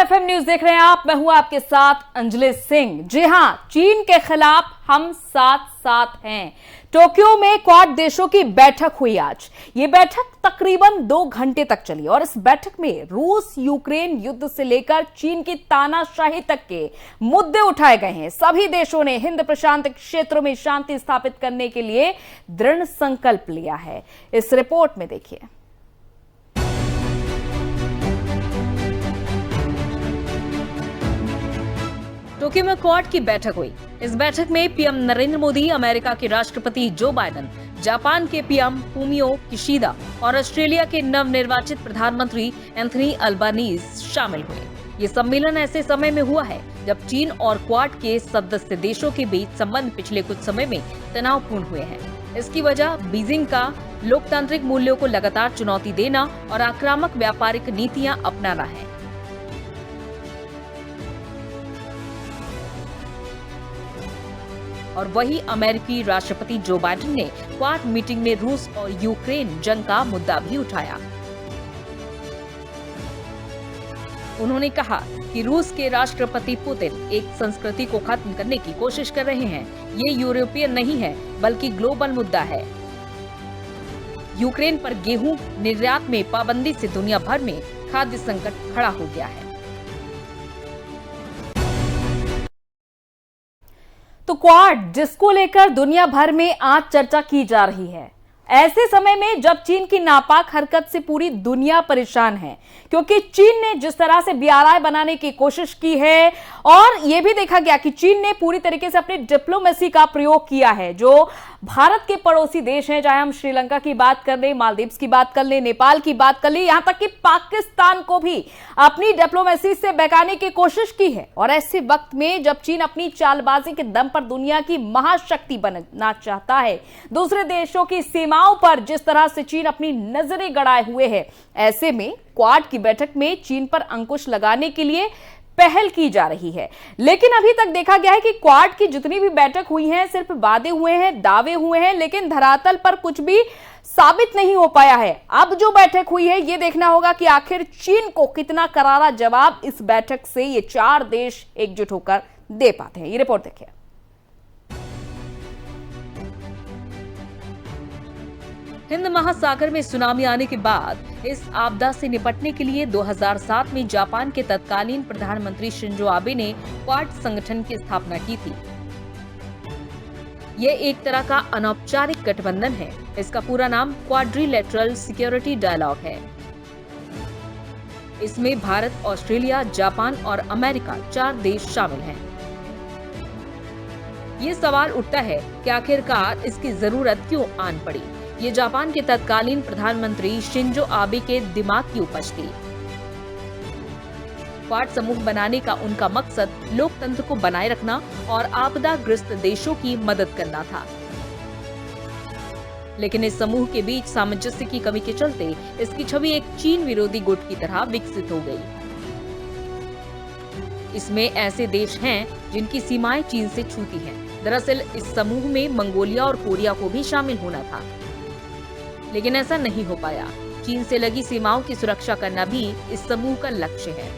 FM news देख रहे हैं आप। मैं हूं आपके साथ अंजलि सिंह। जी हां, चीन के खिलाफ हम साथ साथ हैं। टोक्यो में क्वाड देशों की बैठक हुई आज। ये बैठक तकरीबन 2 घंटे तक चली और इस बैठक में रूस यूक्रेन युद्ध से लेकर चीन की तानाशाही तक के मुद्दे उठाए गए हैं। सभी देशों ने हिंद प्रशांत क्षेत्रों में शांति स्थापित करने के लिए दृढ़ संकल्प लिया है। इस रिपोर्ट में देखिए। टोक्यो में क्वाड की बैठक हुई। इस बैठक में पीएम नरेंद्र मोदी, अमेरिका के राष्ट्रपति जो बाइडेन, जापान के पीएम फूमियो किशिदा और ऑस्ट्रेलिया के नवनिर्वाचित प्रधानमंत्री एंथनी अल्बानीज शामिल हुए। ये सम्मेलन ऐसे समय में हुआ है जब चीन और क्वाड के सदस्य देशों के बीच संबंध पिछले कुछ समय में तनावपूर्ण हुए हैं। इसकी वजह बीजिंग का लोकतांत्रिक मूल्यों को लगातार चुनौती देना और आक्रामक व्यापारिक नीतियां अपनाना है। और वही अमेरिकी राष्ट्रपति जो बाइडेन ने क्वाड मीटिंग में रूस और यूक्रेन जंग का मुद्दा भी उठाया। उन्होंने कहा कि रूस के राष्ट्रपति पुतिन एक संस्कृति को खत्म करने की कोशिश कर रहे हैं। ये यूरोपियन नहीं है बल्कि ग्लोबल मुद्दा है। यूक्रेन पर गेहूं निर्यात में पाबंदी से दुनिया भर में खाद्य संकट खड़ा हो गया है। तो क्वाड, जिसको लेकर दुनिया भर में आज चर्चा की जा रही है, ऐसे समय में जब चीन की नापाक हरकत से पूरी दुनिया परेशान है, क्योंकि चीन ने जिस तरह से बीआरआई बनाने की कोशिश की है और यह भी देखा गया कि चीन ने पूरी तरीके से अपनी डिप्लोमेसी का प्रयोग किया है। जो भारत के पड़ोसी देश हैं, चाहे हम श्रीलंका की बात कर लें, मालदीव्स की बात कर लें, नेपाल की बात कर लें, यहां तक कि पाकिस्तान को भी अपनी डिप्लोमेसी से बहकाने की कोशिश की है। और ऐसे वक्त में जब चीन अपनी चालबाजी के दम पर दुनिया की महाशक्ति बनना चाहता है, दूसरे देशों की सीमाओं पर जिस तरह से चीन अपनी नजरें गड़ाए हुए है, ऐसे में क्वाड की बैठक में चीन पर अंकुश लगाने के लिए पहल की जा रही है। लेकिन अभी तक देखा गया है कि क्वाड की जितनी भी बैठक हुई हैं, सिर्फ वादे हुए हैं, दावे हुए हैं, लेकिन धरातल पर कुछ भी साबित नहीं हो पाया है। अब जो बैठक हुई है, यह देखना होगा कि आखिर चीन को कितना करारा जवाब इस बैठक से ये 4 देश एकजुट होकर दे पाते हैं। ये रिपोर्ट देखिए। हिंद महासागर में सुनामी आने के बाद इस आपदा से निपटने के लिए 2007 में जापान के तत्कालीन प्रधानमंत्री शिंजो आबे ने क्वाड संगठन की स्थापना की थी। ये एक तरह का अनौपचारिक गठबंधन है। इसका पूरा नाम क्वाड्रिलेटरल सिक्योरिटी डायलॉग है। इसमें भारत, ऑस्ट्रेलिया, जापान और अमेरिका 4 देश शामिल हैं। ये सवाल उठता है कि आखिरकार इसकी जरूरत क्यों आन पड़ी। ये जापान के तत्कालीन प्रधानमंत्री शिंजो आबे के दिमाग की उपज थी। क्वाड समूह बनाने का उनका मकसद लोकतंत्र को बनाए रखना और आपदाग्रस्त देशों की mदद करना था। लेकिन इस समूह के बीच सामंजस्य की कमी के चलते इसकी छवि एक चीन विरोधी गुट की तरह विकसित हो गई। इसमें ऐसे देश हैं जिनकी सीमाएं चीन से छूती हैं। दरअसल इस समूह में मंगोलिया और कोरिया को भी शामिल होना था, लेकिन ऐसा नहीं हो पाया। चीन से लगी सीमाओं की सुरक्षा करना भी इस समूह का लक्ष्य है।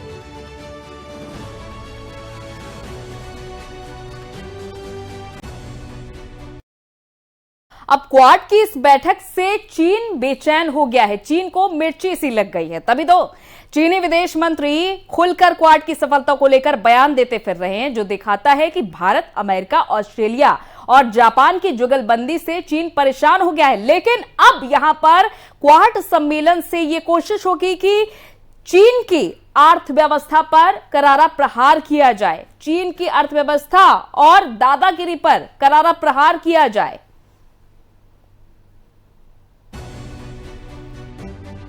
अब क्वाड की इस बैठक से चीन बेचैन हो गया है। चीन को मिर्ची सी लग गई है। तभी तो चीनी विदेश मंत्री खुलकर क्वाड की सफलता को लेकर बयान देते फिर रहे हैं, जो दिखाता है कि भारत, अमेरिका, ऑस्ट्रेलिया और जापान की जुगलबंदी से चीन परेशान हो गया है। लेकिन अब यहां पर क्वाड सम्मेलन से यह कोशिश होगी कि चीन की अर्थव्यवस्था पर करारा प्रहार किया जाए, चीन की अर्थव्यवस्था और दादागिरी पर करारा प्रहार किया जाए।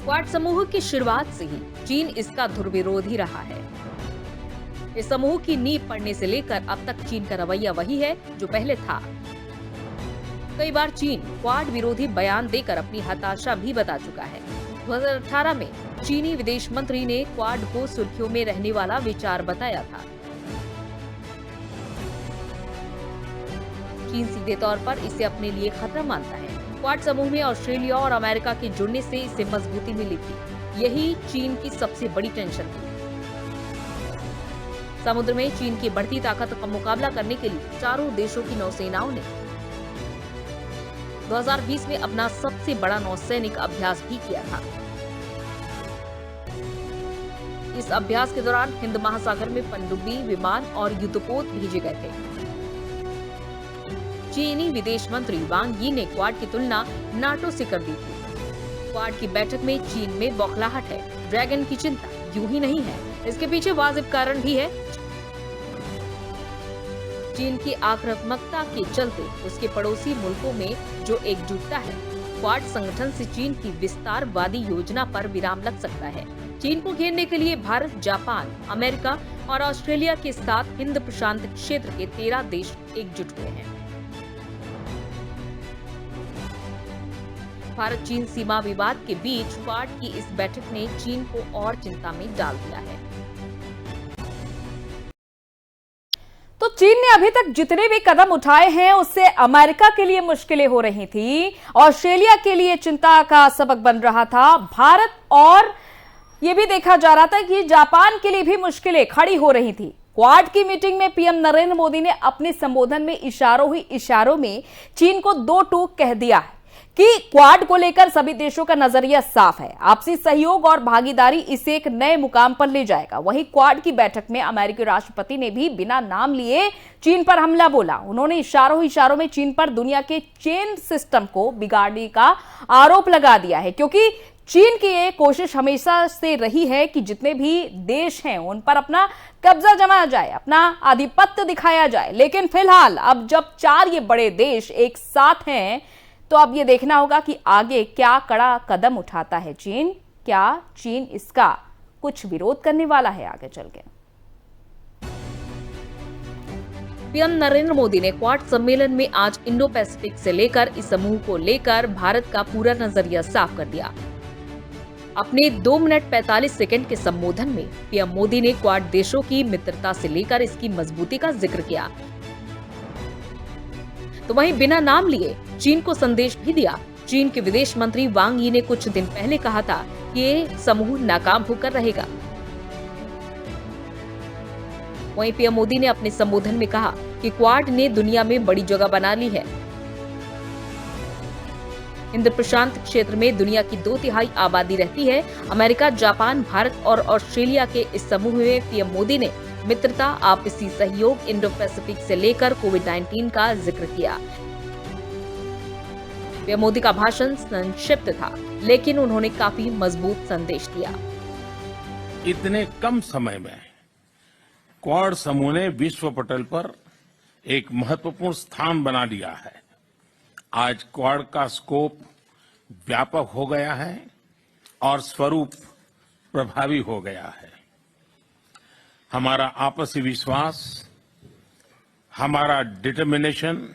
क्वाड समूह की शुरुआत से ही चीन इसका धुरविरोधी रहा है। इस समूह की नींव पड़ने से लेकर अब तक चीन का रवैया वही है जो पहले था। कई बार चीन क्वाड विरोधी बयान देकर अपनी हताशा भी बता चुका है। 2018 में चीनी विदेश मंत्री ने क्वाड को सुर्खियों में रहने वाला विचार बताया था। चीन सीधे तौर पर इसे अपने लिए खतरा मानता है। क्वाड समूह में ऑस्ट्रेलिया और अमेरिका के जुड़ने से इसे मजबूती मिली थी। यही चीन की सबसे बड़ी टेंशन थी। समुद्र में चीन की बढ़ती ताकत का मुकाबला करने के लिए चारों देशों की नौसेनाओं ने 2020 में अपना सबसे बड़ा नौसैनिक अभ्यास भी किया था। इस अभ्यास के दौरान हिंद महासागर में पनडुब्बी, विमान और युद्धपोत भेजे गए थे। चीनी विदेश मंत्री वांग यी ने क्वाड की तुलना नाटो से कर दी थी। क्वाड की बैठक में चीन में बौखलाहट है, ड्रैगन की चिंता यूं ही नहीं है, इसके पीछे वाजिब कारण भी है। चीन की आक्रामकता के चलते उसके पड़ोसी मुल्कों में जो एकजुटता है, क्वाड संगठन से चीन की विस्तारवादी योजना पर विराम लग सकता है। चीन को घेरने के लिए भारत, जापान, अमेरिका और ऑस्ट्रेलिया के साथ हिंद प्रशांत क्षेत्र के 13 देश एकजुट हुए हैं। भारत चीन सीमा विवाद के बीच क्वाड की इस बैठक ने चीन को और चिंता में डाल दिया है। तो चीन ने अभी तक जितने भी कदम उठाए हैं उससे अमेरिका के लिए मुश्किलें हो रही थी, ऑस्ट्रेलिया के लिए चिंता का सबक बन रहा था, भारत और ये भी देखा जा रहा था कि जापान के लिए भी मुश्किलें खड़ी हो रही थी। क्वाड की मीटिंग में पीएम नरेंद्र मोदी ने अपने संबोधन में इशारों में चीन को दो टूक कह दिया है कि क्वाड को लेकर सभी देशों का नजरिया साफ है, आपसी सहयोग और भागीदारी इसे एक नए मुकाम पर ले जाएगा। वहीं क्वाड की बैठक में अमेरिकी राष्ट्रपति ने भी बिना नाम लिए चीन पर हमला बोला। उन्होंने इशारों में चीन पर दुनिया के चेन सिस्टम को बिगाड़ने का आरोप लगा दिया है, क्योंकि चीन की ये कोशिश हमेशा से रही है कि जितने भी देश हैं उन पर अपना कब्जा जमाया जाए, अपना आधिपत्य दिखाया जाए। लेकिन फिलहाल अब जब 4 ये बड़े देश एक साथ हैं तो अब ये देखना होगा कि आगे क्या कड़ा कदम उठाता है चीन। क्या चीन इसका कुछ विरोध करने वाला है आगे चल के? पीएम नरेंद्र मोदी ने क्वाड सम्मेलन में आज इंडो पैसिफिक से लेकर इस समूह को लेकर भारत का पूरा नजरिया साफ कर दिया। अपने 2 मिनट 45 सेकंड के संबोधन में पीएम मोदी ने क्वाड देशों की मित्रता से लेकर इसकी मजबूती का जिक्र किया, तो वहीं बिना नाम लिए चीन को संदेश भी दिया। चीन के विदेश मंत्री वांग यी ने कुछ दिन पहले कहा था कि ये समूह नाकाम होकर रहेगा। वहीं पीएम मोदी ने अपने संबोधन में कहा कि क्वाड ने दुनिया में बड़ी जगह बना ली है। हिंद प्रशांत क्षेत्र में दुनिया की 2/3 आबादी रहती है। अमेरिका, जापान, भारत और ऑस्ट्रेलिया के इस समूह में पीएम मोदी ने मित्रता, आपसी सहयोग, इंडो पैसिफिक से लेकर कोविड-19 का जिक्र किया। पीएम मोदी का भाषण संक्षिप्त था, लेकिन उन्होंने काफी मजबूत संदेश दिया। इतने कम समय में क्वाड समूह ने विश्व पटल पर एक महत्वपूर्ण स्थान बना लिया है। आज क्वाड का स्कोप व्यापक हो गया है और स्वरूप प्रभावी हो गया है। हमारा आपसी विश्वास, हमारा डिटर्मिनेशन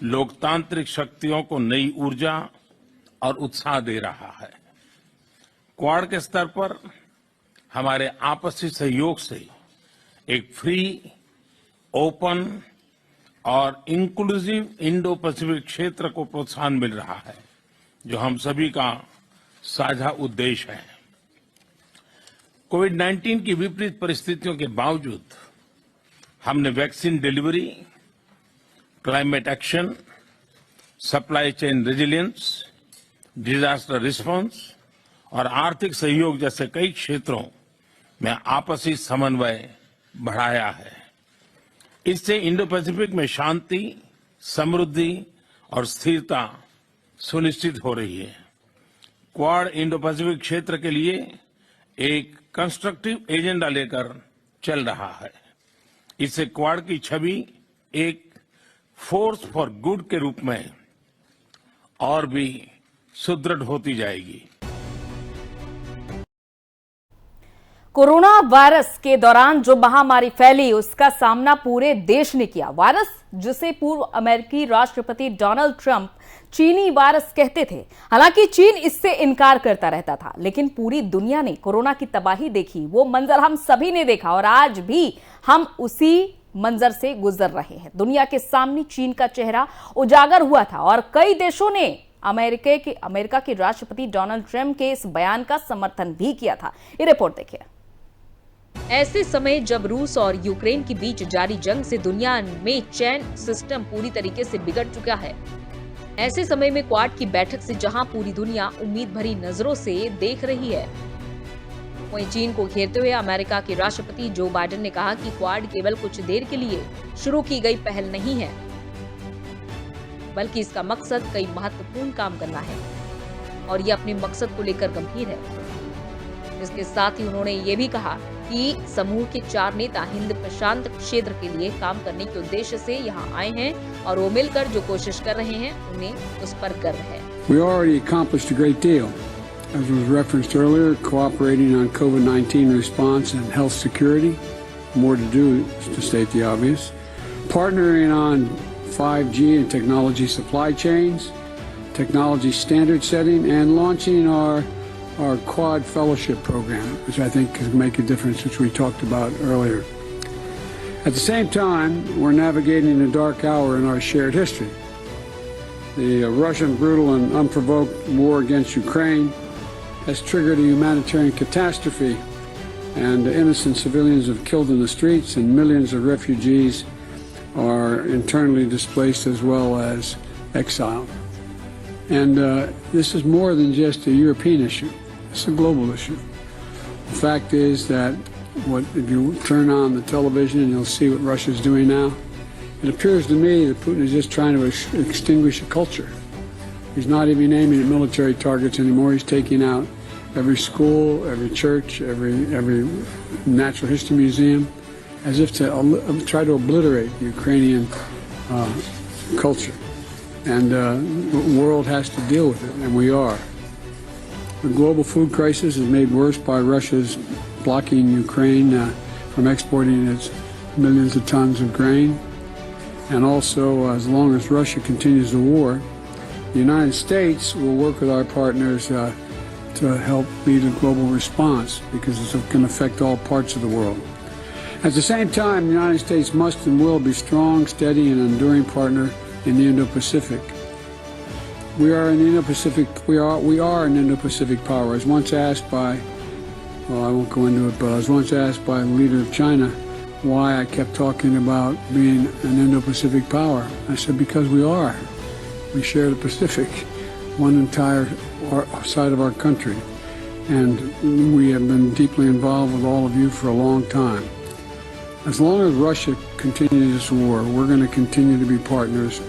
लोकतांत्रिक शक्तियों को नई ऊर्जा और उत्साह दे रहा है। क्वाड के स्तर पर हमारे आपसी सहयोग से एक फ्री, ओपन और इंक्लूसिव इंडो पैसिफिक क्षेत्र को प्रोत्साहन मिल रहा है, जो हम सभी का साझा उद्देश्य है। कोविड-19 की विपरीत परिस्थितियों के बावजूद हमने vaccine delivery, climate action, supply chain resilience, disaster response और आर्थिक सहयोग जैसे कई क्षेत्रों में आपसी समन्वय बढ़ाया है। इससे इंडो पैसिफिक में शांति, समृद्धि और स्थिरता सुनिश्चित हो रही है। क्वाड इंडो पैसिफिक क्षेत्र के लिए एक कंस्ट्रक्टिव एजेंडा लेकर चल रहा है। इससे क्वाड की छवि एक फोर्स फॉर गुड के रूप में और भी सुदृढ़ होती जाएगी। कोरोना वायरस के दौरान जो महामारी फैली उसका सामना पूरे देश ने किया। वायरस जिसे पूर्व अमेरिकी राष्ट्रपति डोनाल्ड ट्रंप चीनी वायरस कहते थे। हालांकि चीन इससे इनकार करता रहता था, लेकिन पूरी दुनिया ने कोरोना की तबाही देखी। वो मंजर हम सभी ने देखा और आज भी हम उसी मंजर से गुजर रहे हैं। दुनिया के सामने चीन का चेहरा उजागर हुआ था और कई देशों ने अमेरिका के राष्ट्रपति डोनाल्ड ट्रंप के इस बयान का समर्थन भी किया था। ये रिपोर्ट देखिए। ऐसे समय जब रूस और यूक्रेन के बीच जारी जंग से दुनिया में चैन सिस्टम पूरी तरीके से बिगड़ चुका है, ऐसे समय में क्वाड की बैठक से जहां पूरी दुनिया उम्मीद भरी नजरों से देख रही है, वहीं चीन को घेरते हुए अमेरिका के राष्ट्रपति जो बाइडेन ने कहा कि क्वाड केवल कुछ देर के लिए शुरू की गई पहल नहीं है, बल्कि इसका मकसद कई महत्वपूर्ण काम करना है और ये अपने मकसद को लेकर गंभीर है। इसके साथ ही उन्होंने ये भी कहा कि समूह के 4 नेता हिंद प्रशांत क्षेत्र के लिए काम करने के उद्देश्य से यहाँ आए हैं और वो मिलकर जो कोशिश कर रहे हैं उन्हें उस पर गर्व है। We already accomplished a great deal, as was referenced earlier, cooperating on COVID-19 response and health security. More to do, to state the obvious. Partnering on 5G and technology supply chains, technology standard setting, and launching our Quad Fellowship Program, which I think can make a difference, which we talked about earlier. At the same time, we're navigating a dark hour in our shared history. The Russian brutal and unprovoked war against Ukraine has triggered a humanitarian catastrophe, and innocent civilians have killed in the streets, and millions of refugees are internally displaced as well as exiled. And this is more than just a European issue. It's a global issue. The fact is that if you turn on the television and you'll see what Russia's doing now, it appears to me that Putin is just trying to extinguish a culture. He's not even aiming at military targets anymore. He's taking out every school, every church, every natural history museum, as if to try to obliterate the Ukrainian culture. And the world has to deal with it, and we are. The global food crisis is made worse by Russia's blocking Ukraine from exporting its millions of tons of grain. And also, as long as Russia continues the war, the United States will work with our partners to help lead a global response, because it's going to affect all parts of the world. At the same time, the United States must and will be strong, steady, and enduring partner in the Indo-Pacific. We are an Indo-Pacific. We are an Indo-Pacific power. I was once asked by, well, I won't go into it, but I was once asked by the leader of China why I kept talking about being an Indo-Pacific power. I said, because we are. We share the Pacific, one entire side of our country, and we have been deeply involved with all of you for a long time. As long as Russia continues this war, we're going to continue to be partners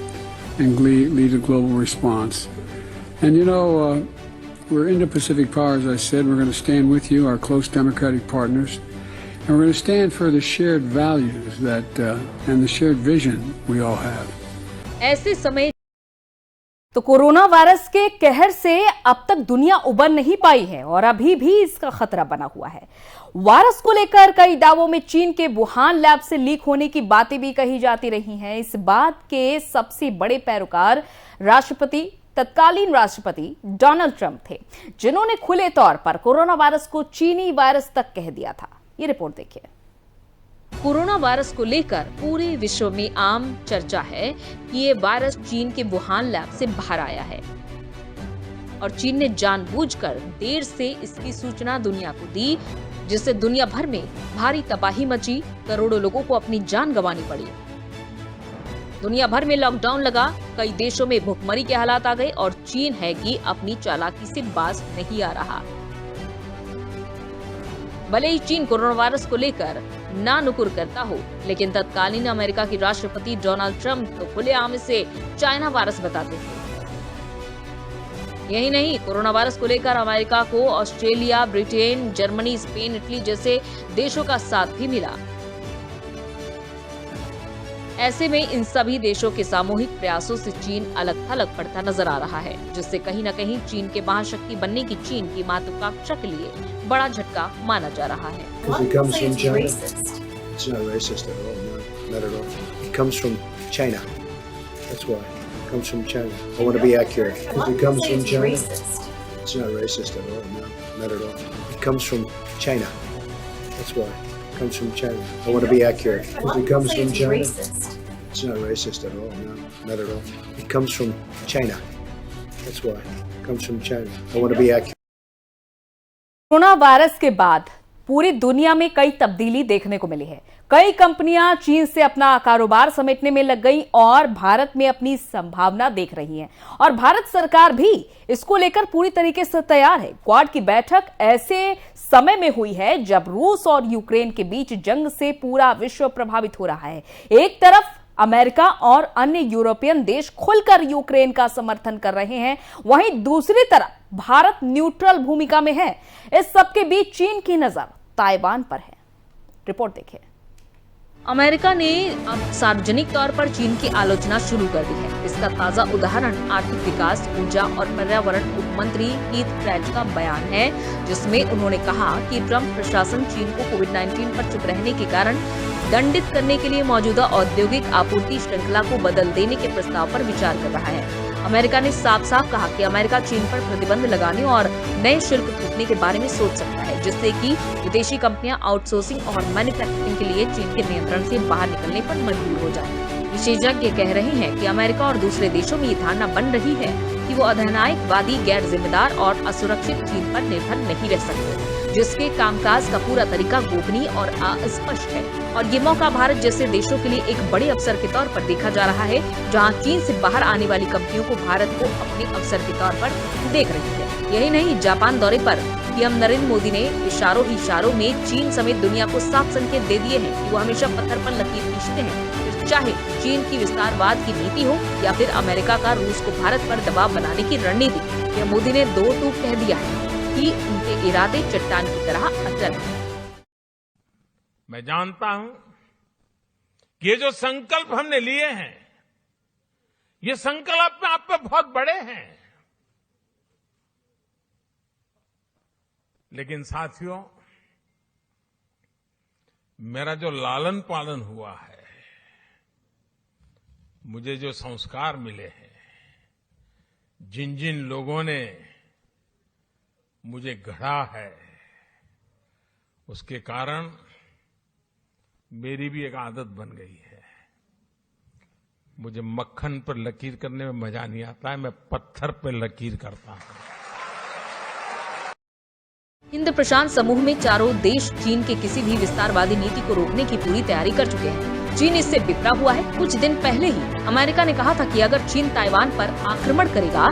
and lead a global response. And you know, we're Indo-Pacific power, as I said. We're going to stand with you, our close democratic partners, and we're going to stand for the shared values that and the shared vision we all have. ऐसे समय तो corona virus के कहर से अब तक दुनिया उबर नहीं पाई है और अभी भी इसका खतरा बना हुआ है। वायरस को लेकर कई दावों में चीन के वुहान लैब से लीक होने की बातें भी कही जाती रही हैं। इस बात के सबसे बड़े पैरोकार तत्कालीन राष्ट्रपति डोनाल्ड ट्रंप थे, जिन्होंने खुले तौर पर कोरोना वायरस को चीनी वायरस तक कह दिया था। ये रिपोर्ट देखिए। कोरोना वायरस को लेकर पूरे विश्व में आम चर्चा है कि ये वायरस चीन के वुहान लैब से बाहर आया है और चीन ने जानबूझकर देर से इसकी सूचना दुनिया को दी, जिससे दुनिया भर में भारी तबाही मची, करोड़ों लोगों को अपनी जान गंवानी पड़ी। दुनिया भर में लॉकडाउन लगा, कई देशों में भुखमरी के हालात आ गए और चीन है कि अपनी चालाकी से बाज नहीं आ रहा। भले ही चीन कोरोना वायरस को लेकर ना नुकुर करता हो, लेकिन तत्कालीन अमेरिका के राष्ट्रपति डोनाल्ड ट्रंप तो खुलेआम इसे चाइना वायरस बताते थे। यही नहीं, कोरोना वायरस को लेकर अमेरिका को Australia, Britain, Germany, Spain, Italy जैसे देशों का साथ भी मिला। ऐसे में इन सभी देशों के सामूहिक प्रयासों से चीन अलग थलग पड़ता नजर आ रहा है, जिससे कहीं न कहीं चीन के महाशक्ति बनने की चीन की महत्वाकांक्षा के लिए बड़ा झटका माना जा रहा है। Comes from China. I want to be accurate. Because it comes from China. It's not racist at all. No, not at all. It comes from China. That's why. It comes from China. I want to be accurate. Because it comes from China. It's not racist at all. No, not at all. It comes from China. That's why. It comes from China. I want to be accurate. Corona virus के बाद पूरी दुनिया में कई तब्दीली देखने को मिली है। कई कंपनियां चीन से अपना कारोबार समेटने में लग गई और भारत में अपनी संभावना देख रही हैं और भारत सरकार भी इसको लेकर पूरी तरीके से तैयार है। क्वाड की बैठक ऐसे समय में हुई है जब रूस और यूक्रेन के बीच जंग से पूरा विश्व प्रभावित हो रहा है। एक तरफ अमेरिका और अन्य यूरोपियन देश खुलकर यूक्रेन का समर्थन कर रहे हैं, वहीं दूसरी तरफ भारत न्यूट्रल भूमिका में है। इस सबके बीच चीन की नजर ताइवान पर है। रिपोर्ट देखिए। अमेरिका ने अब सार्वजनिक तौर पर चीन की आलोचना शुरू कर दी है। इसका ताजा उदाहरण आर्थिक विकास, ऊर्जा और पर्यावरण उप मंत्री कीथ क्रेच का बयान है, जिसमें उन्होंने कहा कि ट्रंप प्रशासन चीन को कोविड-19 पर चुप रहने के कारण दंडित करने के लिए मौजूदा औद्योगिक आपूर्ति श्रृंखला को बदल देने के प्रस्ताव पर विचार कर रहा है। अमेरिका ने साफ साफ कहा कि अमेरिका चीन पर प्रतिबंध लगाने और नए शुल्क थोपने के बारे में सोच सकता है, जिससे कि विदेशी कंपनियां आउटसोर्सिंग और मैन्युफैक्चरिंग के लिए चीन के नियंत्रण से बाहर निकलने पर मजबूर हो जाए। विशेषज्ञ कह रहे हैं कि अमेरिका और दूसरे देशों में ये धारणा बन रही है कि वो अधिनायकवादी, गैर जिम्मेदार और असुरक्षित चीन पर निर्भर नहीं रह सकते, जिसके कामकाज का पूरा तरीका गोपनीय और अस्पष्ट है। और ये मौका भारत जैसे देशों के लिए एक बड़े अवसर के तौर पर देखा जा रहा है, जहां चीन से बाहर आने वाली कंपनियों को भारत को अपने अवसर के तौर पर देख रही है। यही नहीं, जापान दौरे पर पीएम नरेंद्र मोदी ने इशारों में चीन समेत दुनिया को साफ संकेत दे दिए हैं कि वो हमेशा पत्थर पर लकीर खींचते हैं, चाहे चीन की विस्तारवाद की नीति हो या फिर अमेरिका का रूस को भारत पर दबाव बनाने की रणनीति। पीएम मोदी ने दो टूक कह दिया है कि उनके इरादे चट्टान की तरह अचल हैं। मैं जानता हूं कि ये जो संकल्प हमने लिए हैं, ये संकल्प आप पे बहुत बड़े हैं, लेकिन साथियों, मेरा जो लालन पालन हुआ है, मुझे जो संस्कार मिले हैं, जिन जिन लोगों ने मुझे गढ़ा है, उसके कारण मेरी भी एक आदत बन गई है। मुझे मक्खन पर लकीर करने में मजा नहीं आता है, मैं पत्थर पर लकीर करता हूं। हिंद प्रशांत समूह में चारों देश चीन के किसी भी विस्तारवादी नीति को रोकने की पूरी तैयारी कर चुके हैं। चीन इससे बिखरा हुआ है। कुछ दिन पहले ही अमेरिका ने कहा था कि अगर चीन ताइवान पर आक्रमण करेगा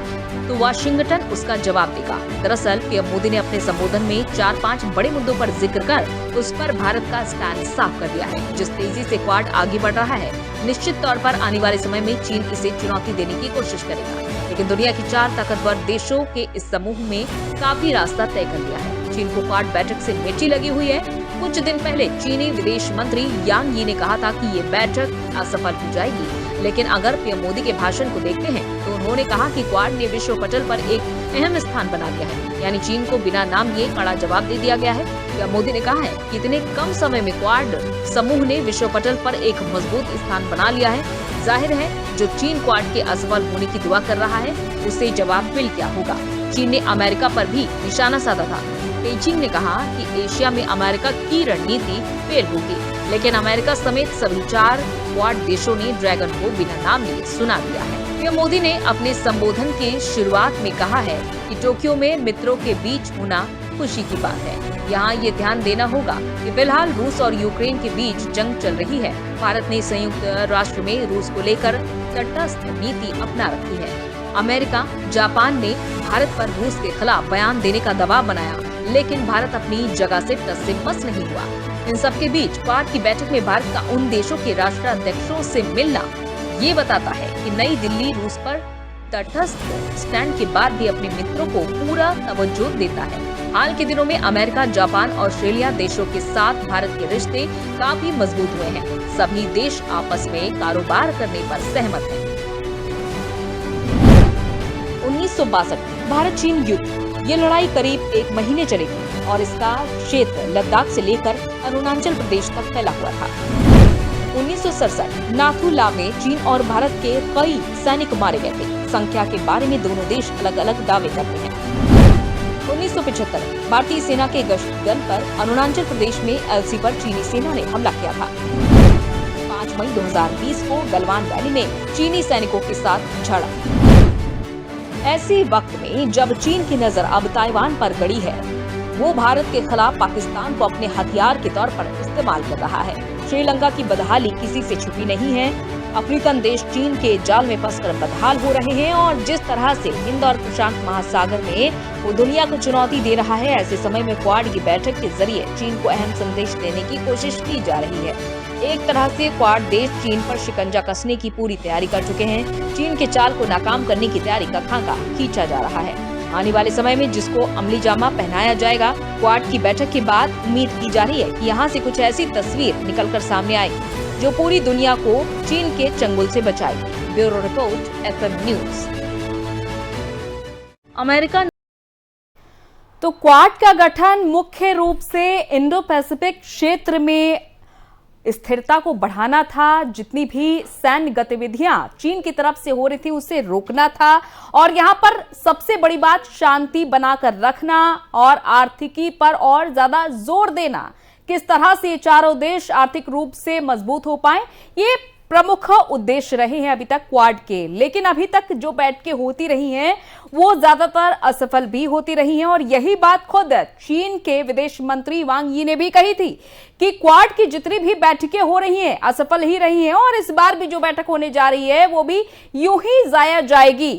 तो वाशिंगटन उसका जवाब देगा। दरअसल पीएम मोदी ने अपने संबोधन में 4-5 बड़े मुद्दों पर जिक्र कर उस पर भारत का स्टैंड साफ कर दिया है। जिस तेजी से क्वाड आगे बढ़ रहा है, निश्चित तौर पर आने वाले समय में चीन इसे चुनौती देने की कोशिश करेगा, लेकिन दुनिया की 4 ताकतवर देशों के इस समूह में काफी रास्ता तय कर लिया है। चीन को क्वाड बैठक से मिर्ची लगी हुई है। कुछ दिन पहले चीनी विदेश मंत्री यांग यी ने कहा था कि ये बैठक असफल हो जाएगी, लेकिन अगर पीएम मोदी के भाषण को देखते हैं तो उन्होंने कहा कि क्वाड ने विश्व पटल पर एक अहम स्थान बना दिया है, यानी चीन को बिना नाम लिए कड़ा जवाब दे दिया गया है। पीएम मोदी ने कहा है कि इतने कम समय में क्वाड समूह ने विश्व पटल पर एक मजबूत स्थान बना लिया है। जाहिर है जो चीन क्वाड के असफल होने की दुआ कर रहा है, उसे जवाब मिल क्या होगा। चीन ने अमेरिका पर भी निशाना साधा था। बेजिंग ने कहा कि एशिया में अमेरिका की रणनीति फेल होगी, लेकिन अमेरिका समेत सभी 4 क्वाड देशों ने ड्रैगन को बिना नाम लिए सुना दिया है। पीएम मोदी ने अपने संबोधन के शुरुआत में कहा है कि टोक्यो में मित्रों के बीच होना खुशी की बात है। यहाँ ये ध्यान देना होगा कि फिलहाल रूस और यूक्रेन के बीच जंग चल रही है। भारत ने संयुक्त राष्ट्र में रूस को लेकर तटस्थ नीति अपना रखी है। अमेरिका, जापान ने भारत पर रूस के खिलाफ बयान देने का दबाव बनाया, लेकिन भारत अपनी जगह से टस से मस नहीं हुआ। इन सबके बीच क्वाड की बैठक में भारत का उन देशों के राष्ट्राध्यक्षों से मिलना ये बताता है कि नई दिल्ली रूस पर तटस्थ स्टैंड के बाद भी अपने मित्रों को पूरा तवज्जो देता है। हाल के दिनों में अमेरिका, जापान, ऑस्ट्रेलिया देशों के साथ भारत के रिश्ते काफी मजबूत हुए हैं। सभी देश आपस में कारोबार करने पर सहमत हैं। 1962 भारत चीन युद्ध, ये लड़ाई करीब 1 महीने चलेगी और इसका क्षेत्र लद्दाख से लेकर अरुणाचल प्रदेश तक फैला हुआ था। 1967 नाथू ला में चीन और भारत के कई सैनिक मारे गए थे। संख्या के बारे में दोनों देश अलग अलग दावे करते हैं। 1975 भारतीय सेना के गश्त दल पर अरुणाचल प्रदेश में एलसी पर चीनी सेना ने हमला किया था। 5 मई 2020 को गलवान वैली में चीनी सैनिकों के साथ झड़प। ऐसे वक्त में जब चीन की नजर अब ताइवान पर गड़ी है, वो भारत के खिलाफ पाकिस्तान को अपने हथियार के तौर पर इस्तेमाल कर रहा है। श्रीलंका की बदहाली किसी से छुपी नहीं है। अफ्रीकन देश चीन के जाल में फंसकर बदहाल हो रहे हैं और जिस तरह से हिंद और प्रशांत महासागर में वो दुनिया को चुनौती दे रहा है, ऐसे समय में क्वाड की बैठक के जरिए चीन को अहम संदेश देने की कोशिश की जा रही है। एक तरह से क्वाड देश चीन पर शिकंजा कसने की पूरी तैयारी कर चुके हैं। चीन के चाल को नाकाम करने की तैयारी का खाका खींचा जा रहा है। आने वाले समय में जिसको अमली जामा पहनाया जाएगा। क्वाड की बैठक के बाद उम्मीद की जा रही है कि यहाँ से कुछ ऐसी तस्वीर निकलकर सामने आएगी जो पूरी दुनिया को चीन के चंगुल से बचाएगी। Bureau report, FM news. America तो क्वाड का गठन मुख्य रूप से इंडो पैसिफिक क्षेत्र में स्थिरता को बढ़ाना था। जितनी भी सैन्य गतिविधियां चीन की तरफ से हो रही थी उसे रोकना था और यहां पर सबसे बड़ी बात शांति बनाकर रखना और आर्थिकी पर और ज्यादा जोर देना। किस तरह से ये चारों देश आर्थिक रूप से मजबूत हो पाए, ये प्रमुख उद्देश्य रहे हैं अभी तक क्वाड के। लेकिन अभी तक जो बैठकें होती रही हैं वो ज्यादातर असफल भी होती रही हैं और यही बात खुद चीन के विदेश मंत्री वांग यी ने भी कही थी कि क्वाड की जितनी भी बैठकें हो रही हैं असफल ही रही हैं और इस बार भी जो बैठक होने जा रही है वो भी यूं ही जाया जाएगी।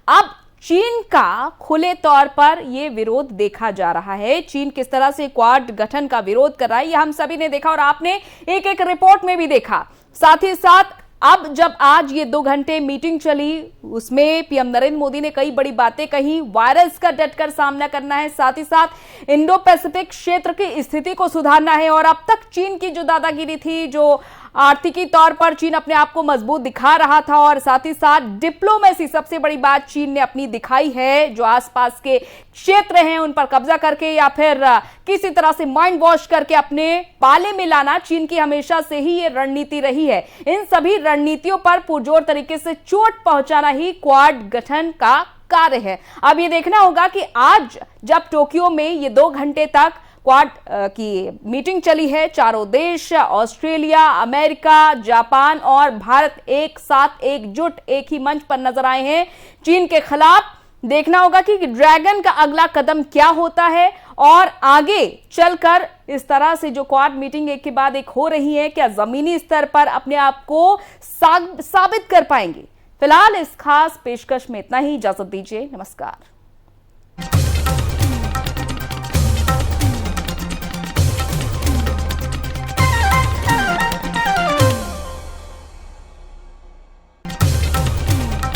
अब चीन का खुले तौर पर यह विरोध देखा जा रहा है। चीन किस तरह से क्वाड गठन का विरोध कर रहा है, यह हम सभी ने देखा और आपने एक एक रिपोर्ट में भी देखा। साथ ही साथ अब जब आज ये 2 घंटे मीटिंग चली उसमें पीएम नरेंद्र मोदी ने कई बड़ी बातें कही। वायरस का डटकर सामना करना है, साथ ही साथ इंडो पैसिफिक क्षेत्र की स्थिति को सुधारना है और अब तक चीन की जो दादागिरी थी, जो आर्थिकी तौर पर चीन अपने आप को मजबूत दिखा रहा था और साथ ही साथ डिप्लोमेसी सबसे बड़ी बात चीन ने अपनी दिखाई है। जो आसपास के क्षेत्र हैं उन पर कब्जा करके या फिर किसी तरह से माइंड वॉश करके अपने पाले में लाना चीन की हमेशा से ही ये रणनीति रही है। इन सभी रणनीतियों पर पुरजोर तरीके से चोट पहुंचाना ही क्वाड गठन का कार्य है। अब ये देखना होगा कि आज जब टोक्यो में ये 2 घंटे तक क्वाड की मीटिंग चली है, चारों देश ऑस्ट्रेलिया, अमेरिका, जापान और भारत एक साथ एकजुट एक ही मंच पर नजर आए हैं चीन के खिलाफ। देखना होगा कि ड्रैगन का अगला कदम क्या होता है और आगे चलकर इस तरह से जो क्वाड मीटिंग एक के बाद एक हो रही है क्या जमीनी स्तर पर अपने आप को साबित कर पाएंगे। फिलहाल इस खास पेशकश में इतना ही। इजाजत दीजिए, नमस्कार।